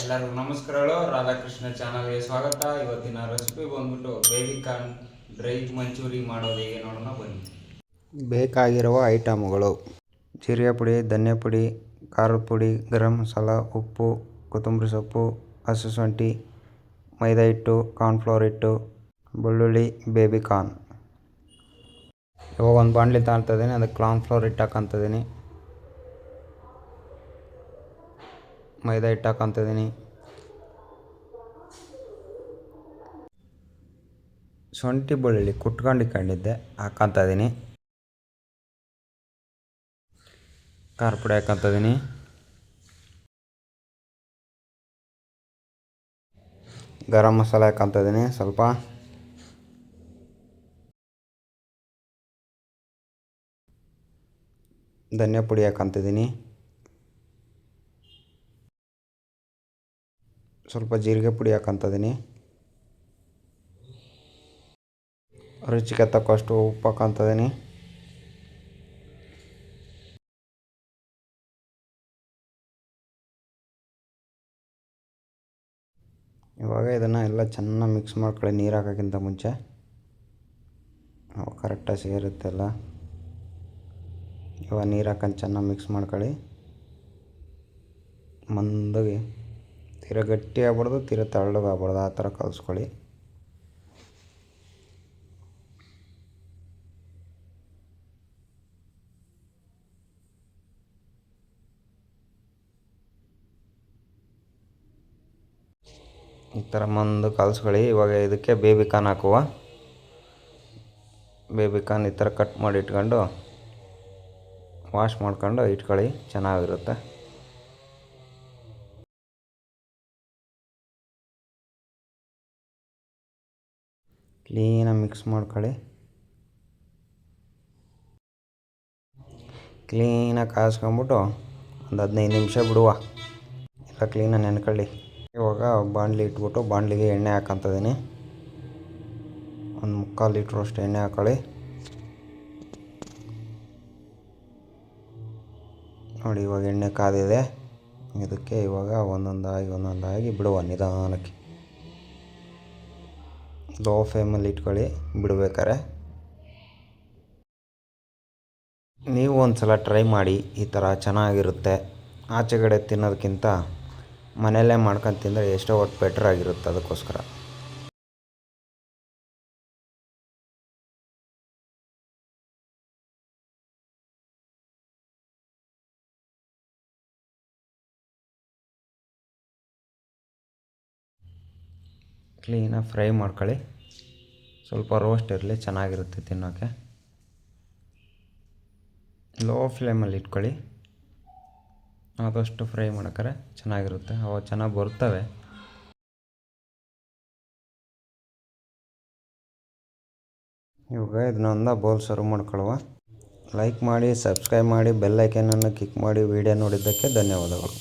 ಎಲ್ಲರಿಗೂ ನಮಸ್ಕಾರಗಳು. ರಾಧಾಕೃಷ್ಣ ಚಾನಲ್ಗೆ ಸ್ವಾಗತ. ಇವತ್ತಿನ ರೆಸಿಪಿ ಬಂದ್ಬಿಟ್ಟು ಬೇಬಿಕಾರ್ನ್ ಡ್ರೈ ಮಂಚೂರಿ ಮಾಡೋದು ಹೇಗೆ ನೋಡೋಣ ಬನ್ನಿ. ಬೇಕಾಗಿರುವ ಐಟಮ್ಗಳು: ಜೀರಿಗೆ ಪುಡಿ, ಧನಿಯಾ ಪುಡಿ, ಖಾರದ ಪುಡಿ, ಗರಂ ಮಸಾಲ, ಉಪ್ಪು, ಕೊತ್ತಂಬರಿ ಸೊಪ್ಪು, ಹಸಿಶುಂಠಿ, ಮೈದಾ ಹಿಟ್ಟು, ಕಾರ್ನ್ಫ್ಲೋರ್ ಹಿಟ್ಟು, ಬೆಳ್ಳುಳ್ಳಿ, ಬೇಬಿಕಾರ್ನ್. ಇವಾಗ ಒಂದು ಬಾಣಲಿ ತಗೊಳ್ತಿದ್ದೀನಿ, ಅದಕ್ಕೆ ಕಾರ್ನ್ಫ್ಲೋರ್ ಹಿಟ್ಟು ಹಾಕ್ಕೊತಿದ್ದೀನಿ, ಮೈದಾ ಹಿಟ್ಟು ಹಾಕ್ಕೊತಿದ್ದೀನಿ, ಶುಂಠಿ ಬೆಳ್ಳುಳ್ಳಿ ಕುಟ್ಕೊಂಡಿದ್ದೆ ಹಾಕ್ಕೊತಿದ್ದೀನಿ, ಖಾರ ಪುಡಿ ಹಾಕ್ಕೊತಿದ್ದೀನಿ, ಗರಂ ಮಸಾಲ ಹಾಕ್ಕೊತಿದ್ದೀನಿ ಸ್ವಲ್ಪ, ಧನಿಯಾ ಪುಡಿ ಹಾಕ್ಕೊತಿದ್ದೀನಿ, ಸ್ವಲ್ಪ ಜೀರಿಗೆ ಪುಡಿ ಹಾಕ್ಕೊತಿದ್ದೀನಿ, ರುಚಿಗೆ ತಕ್ಕಷ್ಟು ಉಪ್ಪು ಹಾಕ್ಕೊತಿದ್ದೀನಿ, ಇವಾಗ ಇದನ್ನು ಎಲ್ಲ ಚೆನ್ನಾಗಿ ಮಿಕ್ಸ್ ಮಾಡ್ಕೊಳ್ಳಿ. ನೀರು ಹಾಕೋಕ್ಕಿಂತ ಮುಂಚೆ ಕರೆಕ್ಟಾಗಿ ಸೇರುತ್ತೆಲ್ಲ. ಇವಾಗ ನೀರು ಹಾಕೊಂಡು ಚೆನ್ನಾಗಿ ಮಿಕ್ಸ್ ಮಾಡ್ಕೊಳ್ಳಿ. ಮಂದಗೆ, ತೀರ ಗಟ್ಟಿ ಆಗ್ಬಾರ್ದು, ತೀರ ತೆಳ್ಳಗೆ ಆಗ್ಬಾರ್ದು, ಆ ಥರ ಕಲಿಸ್ಕೊಳ್ಳಿ. ಈ ಥರ ಮಂದು ಕಲಿಸ್ಕೊಳ್ಳಿ. ಇವಾಗ ಇದಕ್ಕೆ ಬೇಬಿಕಾರ್ನ್ ಹಾಕುವ. ಬೇಬಿಕಾರ್ನ್ ಈ ಥರ ಕಟ್ ಮಾಡಿ ಇಟ್ಕೊಂಡು ವಾಶ್ ಮಾಡ್ಕೊಂಡು ಇಟ್ಕೊಳ್ಳಿ, ಚೆನ್ನಾಗಿರುತ್ತೆ. ಕ್ಲೀನಾಗಿ ಮಿಕ್ಸ್ ಮಾಡ್ಕೊಳ್ಳಿ. ಕ್ಲೀನಾಗಿ ಕಾಯಿಸ್ಕೊಂಬಿಟ್ಟು ಒಂದು 15 ನಿಮಿಷ ಬಿಡುವ, ಎಲ್ಲ ಕ್ಲೀನಾಗಿ ನೆನ್ಕೊಳ್ಳಿ. ಇವಾಗ ಬಾಣಲಿ ಇಟ್ಬಿಟ್ಟು ಬಾಣಲಿಗೆ ಎಣ್ಣೆ ಹಾಕ್ಕೊತಿದ್ದೀನಿ. ಒಂದು 3/4 ಲೀಟ್ರಷ್ಟು ಎಣ್ಣೆ ಹಾಕ್ಕೊಳ್ಳಿ. ನೋಡಿ, ಇವಾಗ ಎಣ್ಣೆ ಕಾದಿದೆ. ಇದಕ್ಕೆ ಇವಾಗ ಒಂದೊಂದಾಗಿ ಬಿಡುವ ನಿಧಾನಕ್ಕೆ. ಲೋ ಫ್ಲೇಮಲ್ಲಿ ಇಟ್ಕೊಳ್ಳಿ ಬಿಡಬೇಕಾರೆ. ನೀವು ಒಂದು ಸಲ ಟ್ರೈ ಮಾಡಿ, ಈ ಥರ ಚೆನ್ನಾಗಿರುತ್ತೆ. ಆಚೆಗಡೆ ತಿನ್ನೋದಕ್ಕಿಂತ ಮನೆಯಲ್ಲೇ ಮಾಡ್ಕೊಂಡು ತಿಂದರೆ ಎಷ್ಟೋ ಒಟ್ಟು ಬೆಟ್ರಾಗಿರುತ್ತೆ. ಅದಕ್ಕೋಸ್ಕರ ಕ್ಲೀನಾಗಿ ಫ್ರೈ ಮಾಡ್ಕೊಳ್ಳಿ. ಸ್ವಲ್ಪ ರೋಸ್ಟ್ ಇರಲಿ, ಚೆನ್ನಾಗಿರುತ್ತೆ ತಿನ್ನೋಕ್ಕೆ. ಲೋ ಫ್ಲೇಮಲ್ಲಿ ಇಟ್ಕೊಳ್ಳಿ. ಆದಷ್ಟು ಫ್ರೈ ಮಾಡೋಕ್ಕಾರೆ ಚೆನ್ನಾಗಿರುತ್ತೆ, ಅವು ಚೆನ್ನಾಗಿ ಬರ್ತವೆ. ಇವಾಗ ಇದನ್ನೊಂದು ಬೌಲ್ ಸರ್ವ್ ಮಾಡ್ಕೊಳ್ಳುವ. ಲೈಕ್ ಮಾಡಿ, ಸಬ್ಸ್ಕ್ರೈಬ್ ಮಾಡಿ, ಬೆಲ್ ಐಕನನ್ನು ಕ್ಲಿಕ್ ಮಾಡಿ. ವಿಡಿಯೋ ನೋಡಿದ್ದಕ್ಕೆ ಧನ್ಯವಾದಗಳು.